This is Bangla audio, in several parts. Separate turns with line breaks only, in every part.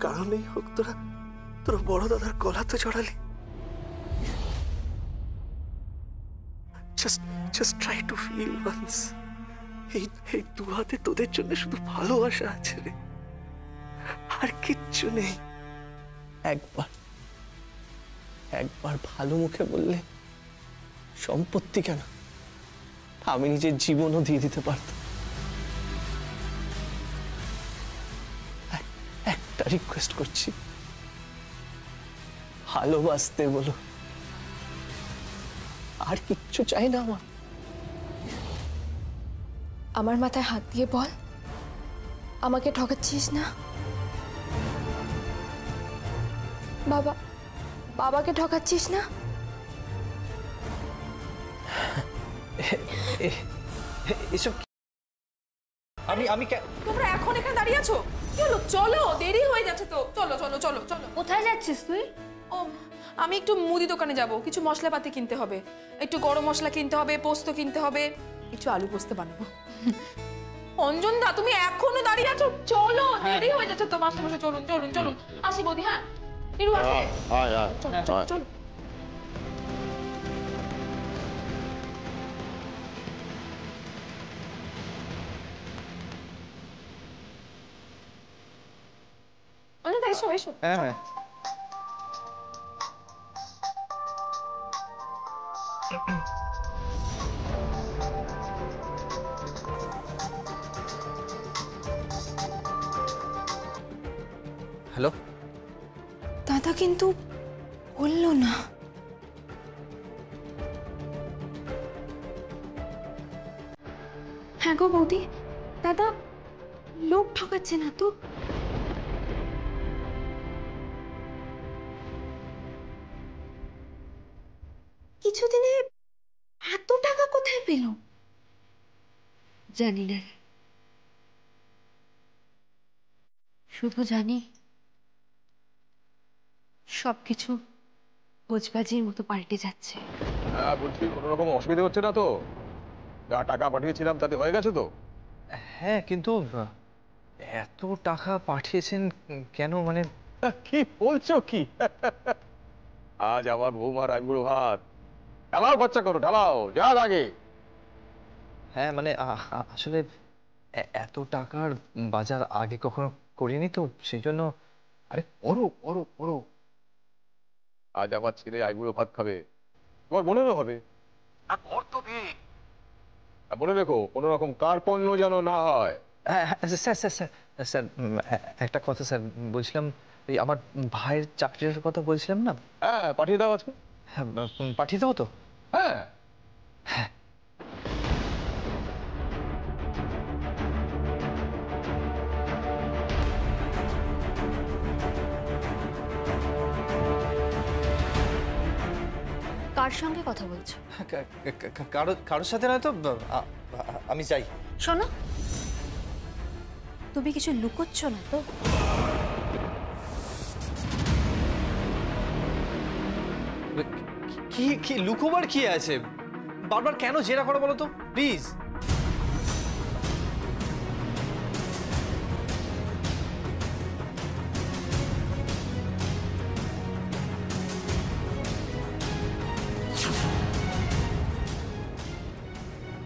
কারণেই হোক তোরা তোর বড় দাদার গলা তো জড়ালি। Just try to feel once. এই দু হাতে তোদের জন্য শুধু ভালোবাসা আছে রে, আর কিচ্ছু নেই। একবার ভালো মুখে বললে সম্পত্তি কেন, আমি নিজের জীবনও দিয়ে দিতে পারতাম। একটা রিকোয়েস্ট করছি, ভালোবাসতে বলো, আর কিচ্ছু চাই না আমার।
আমার মাথায় হাত দিয়ে বল, আমাকে ঠকাচ্ছিস না? বাবাকে ঠকাচ্ছিস না?
এসব আমি
তোমরা এখন এখানে দাঁড়িয়ে আছো? চলো চলো, দেরি হয়ে যাচ্ছে তো। চলো চলো চলো চলো।
কোথায় যাচ্ছিস তুই?
ও, আমি একটু মুদি দোকানে যাব, কিছু মশলাপাতি কিনতে হবে, একটু গরম মশলা কিনতে হবে, পোস্ত কিনতে হবে, কিছু আলু পোস্ত বানাবো। অঞ্জন দা, তুমি এখনো দাঁড়িয়ে আছো? চলো, দেরি হয়ে যাচ্ছে তো। মাস্টার মশাই চলুন চলুন চলুন। আসি বৌদি। হ্যাঁ নিরু আসো। চলো চলো। অঞ্জন দা এসো এসো।
হ্যাঁ হ্যালো।
দাদা কিন্তু বললো না। হ্যাঁ গো বৌদি, দাদা লোক ঠকাচ্ছে না তো? কিছুদিনে এত টাকা কোথায় পেল জানি না, শুধু জানি সবকিছু বোঝবাজির মতো পাল্টে যাচ্ছে।
হ্যাঁ বলছি, কোনো রকম অসুবিধা হচ্ছে না তো? যা টাকা পাঠিয়েছিলাম তাতে হয়ে গেছে তো?
হ্যাঁ, কিন্তু এত টাকা পাঠিয়েছেন কেন? মানে
কি বলছো কি? আজ আমার বৌমার আইবুড়ো ভাত, ঢালাও খরচা করো, ঢালাও যা লাগে।
হ্যাঁ মানে আসলে এত টাকার বাজার আগে কখনো করিনি তো, সেই জন্য।
আরে পড়ো পড়ো পড়ো, আজ আমার ছেলে আইবুড়ো ভাত খাবে, তোমার মনেও হবে। মনে রেখো, কোনো রকম কার্পণ্য যেন না হয়।
স্যার স্যার স্যার স্যার একটা কথা স্যার, বলছিলাম এই আমার ভাইয়ের চাকরির কথা বলছিলাম না?
হ্যাঁ পাঠিয়ে দাও আজকে।
হ্যাঁ পাঠিয়ে দেবো তো?
হ্যাঁ
হ্যাঁ।
কার সঙ্গে কথা বলছো?
কারোর সাথে নয় তো, আমি যাই।
শোনো, তুমি কিছু লুকোচ্ছ না তো?
কি লুকোবার কি আছে? বারবার কেন জেরা করো বলো তো, প্লিজ।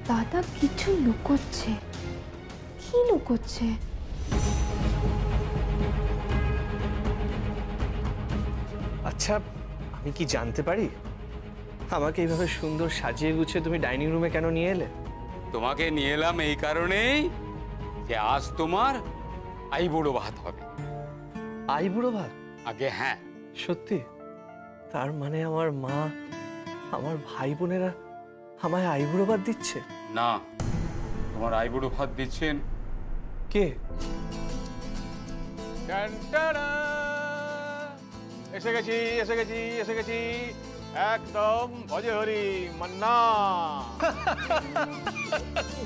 দাদা কিছু লুকোচ্ছে। কি লুকোচ্ছে?
আচ্ছা, আমি কি জানতে পারি আমাকে এইভাবে সুন্দর সাজিয়ে গুছিয়ে তুমি ডাইনিং রুমে কেন নিয়ে এলে?
তোমাকে নিয়ে এলাম এই কারণেই যে আজ তোমার আইবুড়ো ভাত হবে।
আইবুড়ো ভাত?
আগে হ্যাঁ।
সত্যি? তার মানে আমার মা, আমার ভাই বোনেরা আমায় আইবুড়ো ভাত দিচ্ছে?
না, তোমার আইবুড়ো ভাত দিচ্ছেন
কে?
এসে গেছি এসে গেছি এসে গেছি, একদম ভজে হরি মান্না।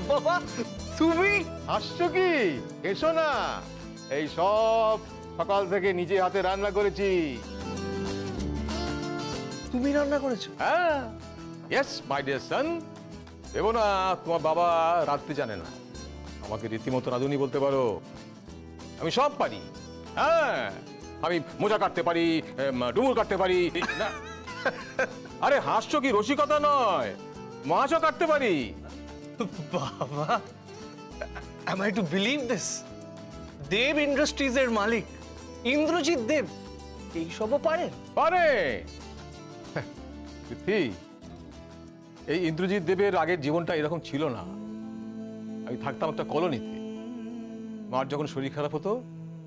বাবা তুমি
হাসছো কি? এসো না, এই সব সকাল থেকে নিজে হাতে রান্না করেছি।
তুমি রান্না করেছো?
হ্যাঁ, ইয়েস মাই ডিয়ার সন। ভেবো না তোমার বাবা রাঁধতে জানে না, আমাকে রীতিমতো রাঁধুনি বলতে পারো। আমি সব পারি। হ্যাঁ, আমি মোজা কাটতে পারি, ডুমুর কাটতে পারি না। আরে হাস্য কি রসিকতা নয়, মাছও কাটতে পারি।
বাবা, am I to believe this? Dev Industries এর মালিক ইন্দ্রজিৎ দেব এইসবও পারেন?
পারে। এই ইন্দ্রজিৎ দেবের আগের জীবনটা এরকম ছিল না। আমি থাকতাম একটা কলোনিতে। মার যখন শরীর খারাপ হতো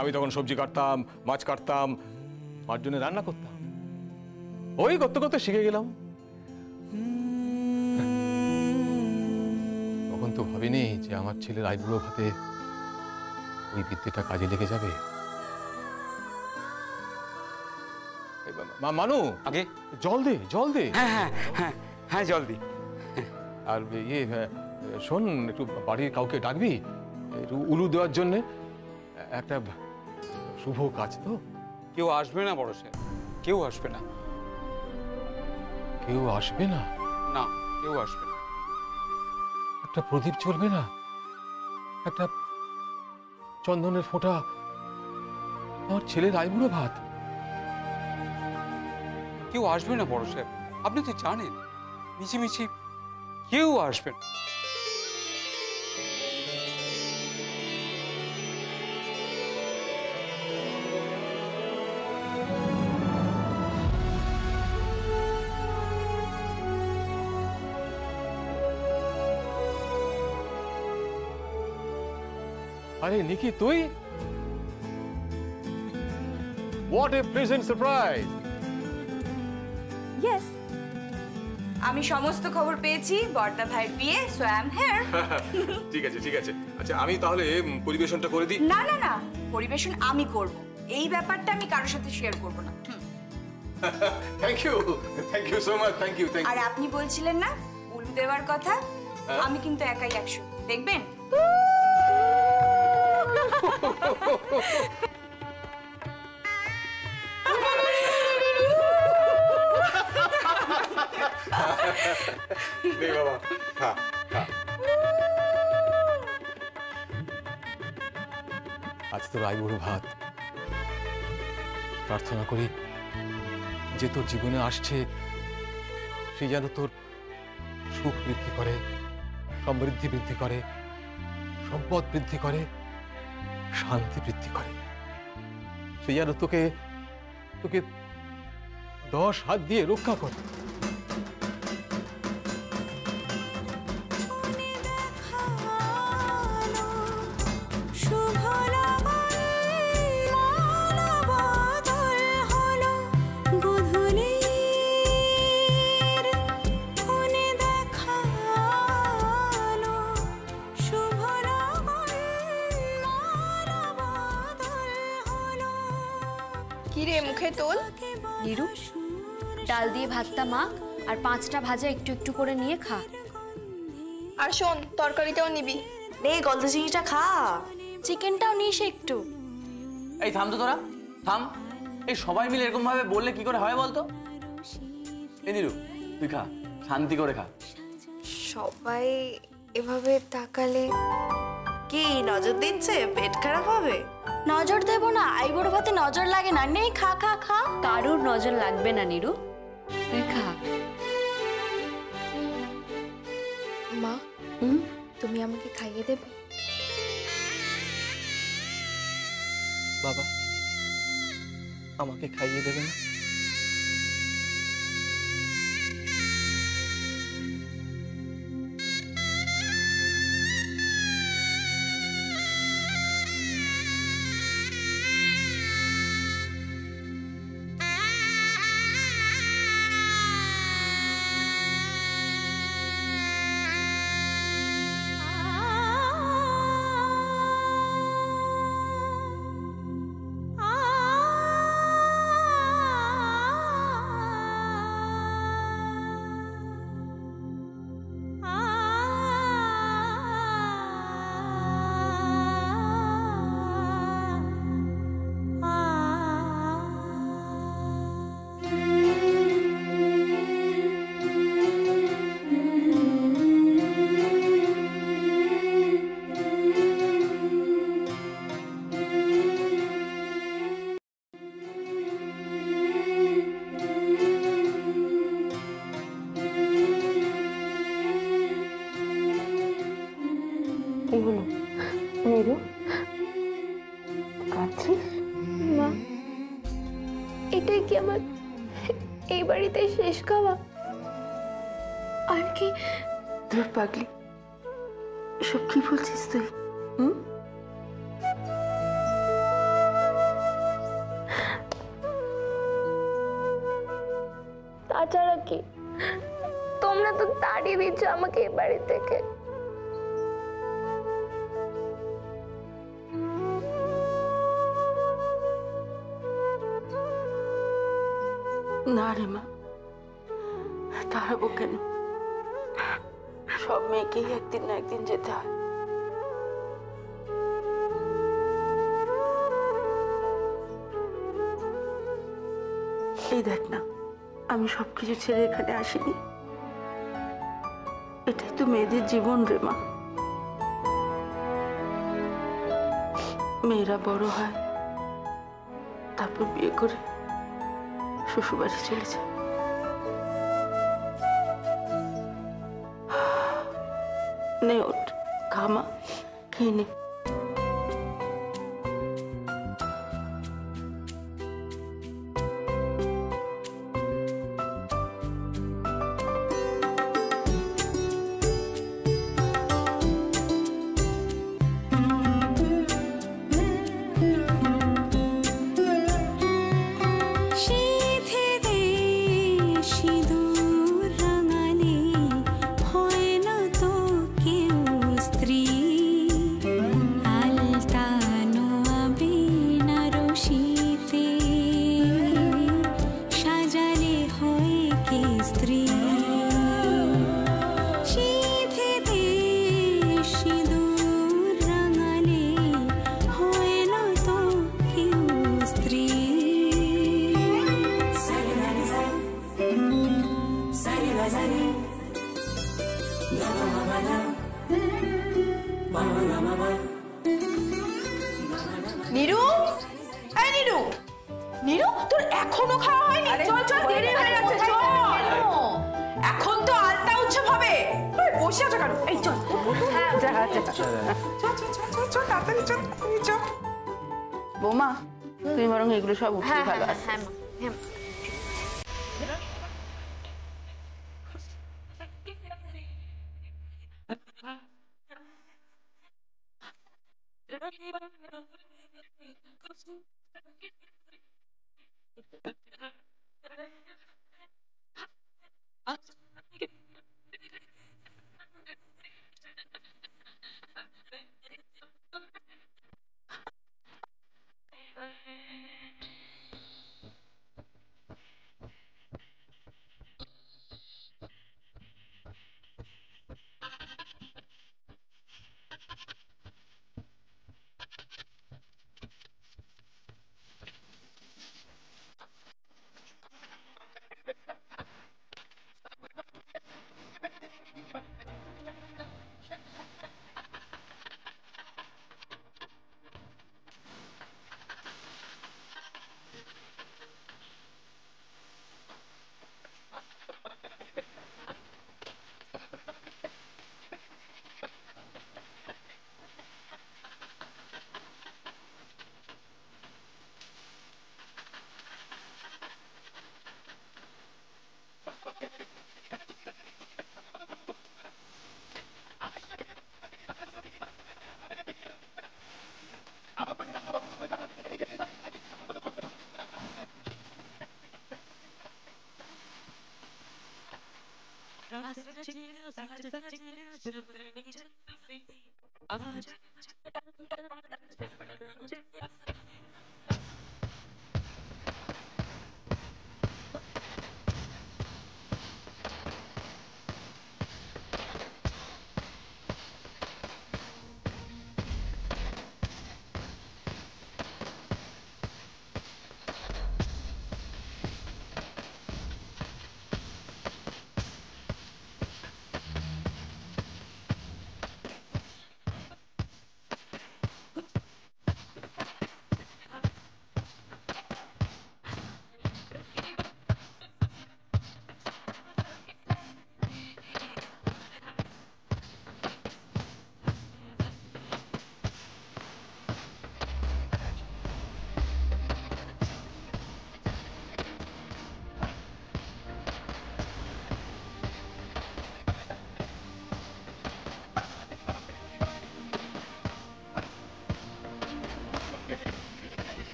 আমি তখন সবজি কাটতাম, মাছ কাটতাম, মার জন্য রান্না করতাম। ওই করতে করতে শিখে গেলাম। তখন তো ভাবিনি যে আমার ছেলের আইবুড়ো ভাতে ওই বিদ্যেটা কাজে লেগে যাবে। মানু,
আগে
জল দে, জল দে।
হ্যাঁ হ্যাঁ হ্যাঁ হ্যাঁ জল দি।
আর ইয়ে শোন, একটু বাড়ির কাউকে ডাকবি একটু উলু দেওয়ার জন্য, একটা শুভ কাজ তো।
কেউ আসবে না বড় সাহেব, কেউ আসবে না।
কেউ আসবে না?
না, কেউ আসবে না।
একটা প্রদীপ জ্বলবে না? একটা চন্দনের ফোঁটা? আমার ছেলের আইবুড়ো ভাত?
কেউ আসবে না বড় সাহেব, আপনি তো জানেন মিছিমিছি কেউ আসবে না।
আরে নিকি, তুই? What a pleasant surprise!
Yes, আমি সমস্ত খবর পেয়েছি বর্দা ভাইয়ের বিয়ে, সো আই এম হিয়ার।
ঠিক আছে, ঠিক আছে। আচ্ছা, আমি তাহলে পরিবেশনটা করে দিই।
না না না, পরিবেশন আমি করব। এই ব্যাপারটা আমি কারোর সাথে শেয়ার করব না।
Thank you so much, thank you.
আর আপনি বলছিলেন না উলু দেওয়ার কথা, আমি কিন্তু একাই 100, দেখবেন।
বাবা, খা খা। আজ তোর আইবুড়ো ভাত। প্রার্থনা করি যে তোর জীবনে আসছে সে যেন তোর সুখ বৃদ্ধি করে, সমৃদ্ধি বৃদ্ধি করে, সম্পদ বৃদ্ধি করে, শান্তি বৃদ্ধি করে। সে যেন তোকে তোকে 10 হাত দিয়ে রক্ষা করে।
কিরে মুখে তোল।
নিরু, ডাল দিয়ে ভাতটা মাখ আর 5টা ভাজা একটু একটু করে নিয়ে খা।
আর শোন, তরকারিটাও নিবি।
নে গলদা চিংড়িটা খা।
চিকেনটাও নিস একটু।
এই থাম তো তোরা, থাম। এই সবাই মিলে এরকম ভাবে বললে কি করে হয় বলতো? এই নিরু, তুই খা, শান্তি করে খা।
সবাই এভাবে তাকালে কি নজর দিচ্ছে? পেট খারাপ হবে?
নজর দেব না, আইবুড়ো ভাতে নজর লাগে না। নেই, খা খা খা। কারুর নজর লাগবে না নিরু, তুই খা।
মা, তুমি আমাকে খাইয়ে দেবে?
বাবা, আমাকে খাইয়ে দেবে না?
হলো নিরু? কাঁদছিস?
মা, এটাই কি আমার এই বাড়িতে শেষ খাওয়া? আর কি?
তোর পাগলি, সব কি বলছিস তুই?
তাছাড়া কি, তোমরা তো তাড়িয়ে দিচ্ছ আমাকে এই বাড়ি থেকে।
না রে মা, তাড়াবো কেন? সব মেয়েকেই একদিন না একদিন যেতে হয়। এই দেখ না, আমি সবকিছু ছেড়ে এখানে আসিনি। এটাই তো মেয়েদের জীবন রে মা। মেয়েরা বড় হয়, তারপর বিয়ে করে শ্বশুরবাড়ি চলে যায়। নে ওঠ, খামা, খেয়ে নে।
নীরু, এই নীরু, নীরু তোর এখনো খাওয়া হয়নি? চল চল, দেরি হয়ে যাচ্ছে, চল। এখন তো আলতা উৎসব হবে। বসে আছো কেন? এই চল। হ্যাঁ যা যা চল চল চল চল, তাড়াতাড়ি চল, চল।
বৌমা, তুমি বরং এগুলো সব উঠিয়ে ভালো আছে।
হ্যাঁ মা, হ্যাঁ।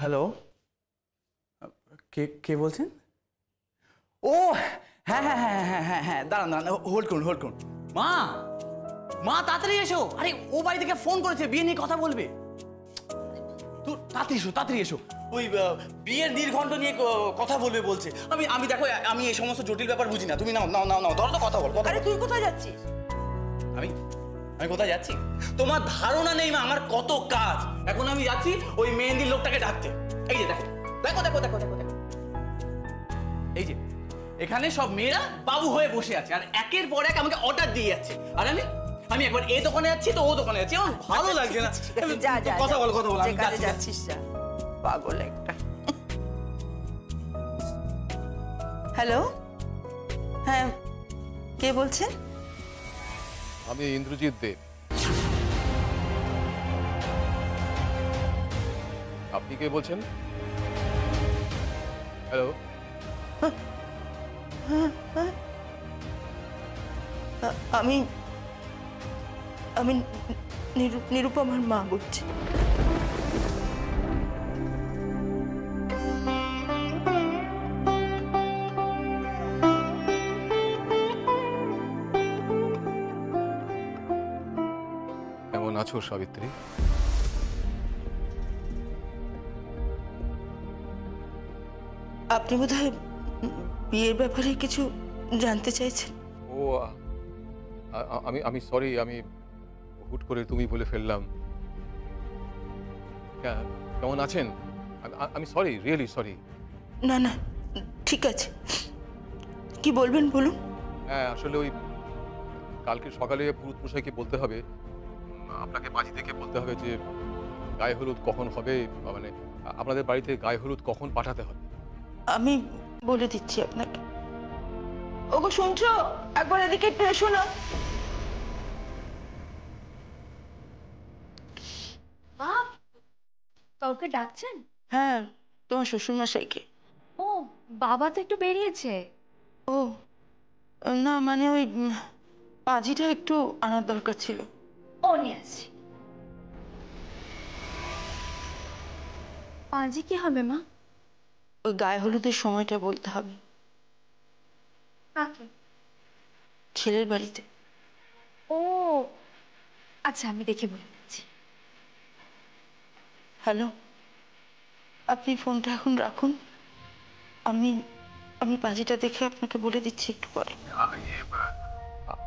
হ্যালো, কে কে বলছেন? ও হ্যাঁ হ্যাঁ হ্যাঁ হ্যাঁ হ্যাঁ হ্যাঁ, দাঁড়ান দাঁড়ান, হোল্ড করুন হোল্ড করুন। মা, মা তাড়াতাড়ি এসো। আরে ও বাড়ি থেকে ফোন করেছে, বিয়ে নিয়ে কথা বলবে। তো তাড়াতাড়ি এসো, তাড়াতাড়ি এসো। ওই বিয়ের নির্ঘণ্ট নিয়ে কথা বলবে বলছে। আমি দেখো, আমি এই সমস্ত জটিল ব্যাপার বুঝি না। তুমি নাও নাও নাও নাও, ধরো তো, কথা বল। আরে তুই কোথায় যাচ্ছিস? আমি আমি কোথায় যাচ্ছি? তোমার ধারণা নেই মা, আমার কত কাজ। এখন আমি যাচ্ছি ওই মেহেন্দির লোকটাকে ডাকতে। এই যে দেখো দেখো দেখো দেখো দেখো দেখো, এই যে এখানে সব মেয়েরা বাবু হয়ে বসে আছে, আর একের পর এক আমাকে অর্ডার দিয়ে যাচ্ছে। আর আমি একবার এই দোকানে যাচ্ছি তো ও দোকানে যাচ্ছি, আমার ভালো লাগছে না। কথা বল কথা বল, আমি যাচ্ছিস।
পাগল একটা। হ্যালো, হ্যাঁ কে বলছেন?
আমি ইন্দ্রজিৎ দেব। আপনি কে বলছেন? হ্যালো,
আমি আমি নিরুপমার মা বলছি।
কেমন আছো সাবিত্রী?
আপনি বোধহয় বিয়ের ব্যাপারে কিছু জানতে চাইছেন।
ও আমি সরি, আমি হুট করে তুমি বলে ফেললাম। কেমন আছেন? আমি সরি, রিয়েলি সরি।
না না, ঠিক আছে, কি বলবেন বলুন।
হ্যাঁ, আসলে ওই কালকে সকালে পুরুত মশাইকে বলতে হবে, আপনাকে বাজি থেকে বলতে হবে যে গায়ে হলুদ কখন হবে, মানে আপনাদের বাড়িতে গায়ে হলুদ কখন পাঠাতে হবে।
আমি বলে দিচ্ছি আপনাকে। ওগো শুনছো, একবার এদিকে একটু এসো না।
কাউকে ডাকছেন?
হ্যাঁ, তোমার শ্বশুরমশাইকে।
ও বাবা তো একটু বেরিয়েছে।
ও না, মানে ওই পাঁজিটা একটু আনার দরকার ছিল।
ও নিয়ে আসছি। পাঁজি কি হবে মা?
ওই গায়ে হলুদের সময়টা বলতে হবে।
কাকে?
ছেলের বাড়িতে।
ও আচ্ছা, আমি দেখে বলে দিচ্ছি।
হ্যালো, আপনি ফোনটা এখন রাখুন, আমি পাঁজিটা দেখে আপনাকে বলে দিচ্ছি একটু পরে।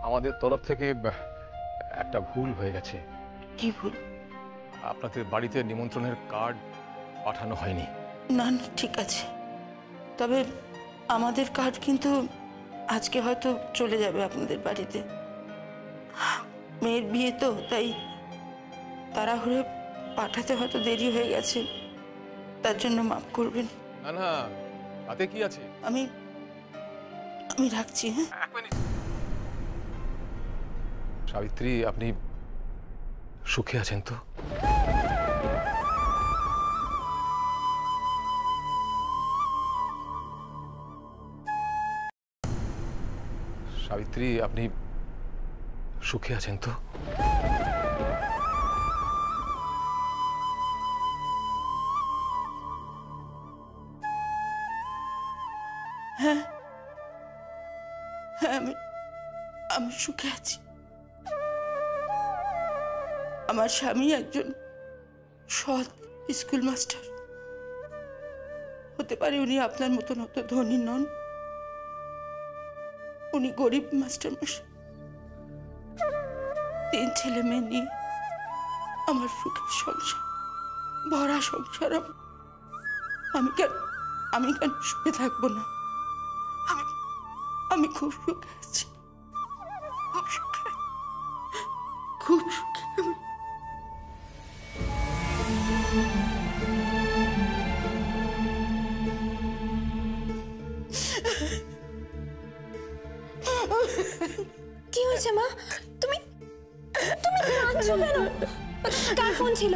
আমাদের তরফ থেকে একটা ভুল হয়ে গেছে।
কি ভুল?
আপনাদের বাড়িতে নিমন্ত্রণের কার্ড পাঠানো হয়নি।
না না, ঠিক আছে, তবে আমাদের কার্ড কিন্তু আজকে হয়তো চলে যাবে আপনাদের বাড়িতে। মেয়ের বিয়ে তো, তাই তাড়াহুড়ো পাঠাতে হয়তো দেরি হয়ে গেছে, তার জন্য মাফ করবেন।
না না, তাতে কি আছে।
আমি রাখছি। হ্যাঁ,
এক মিনিট। সাবিত্রী, আপনি সুখে আছেন তো? সাবিত্রী, আপনি সুখে আছেন তো?
হ্যাঁ হ্যাঁ, আমি সুখে আছি। আমার স্বামী একজন সৎ স্কুল মাস্টার। হতে পারে উনি আপনার মতন অত ধনী নন, উনি গরিব মাস্টার মশাই। 3 ছেলে মেয়ে নিয়ে আমার সুখের সংসার, ভরা সংসার। আমি কেন সুখে থাকবো না? আমি খুব সুখে আছি, খুব সুখে, খুব সুখে।
কি হয়েছে মা? তুমি কাঁদছো কেন? কার ফোন ছিল?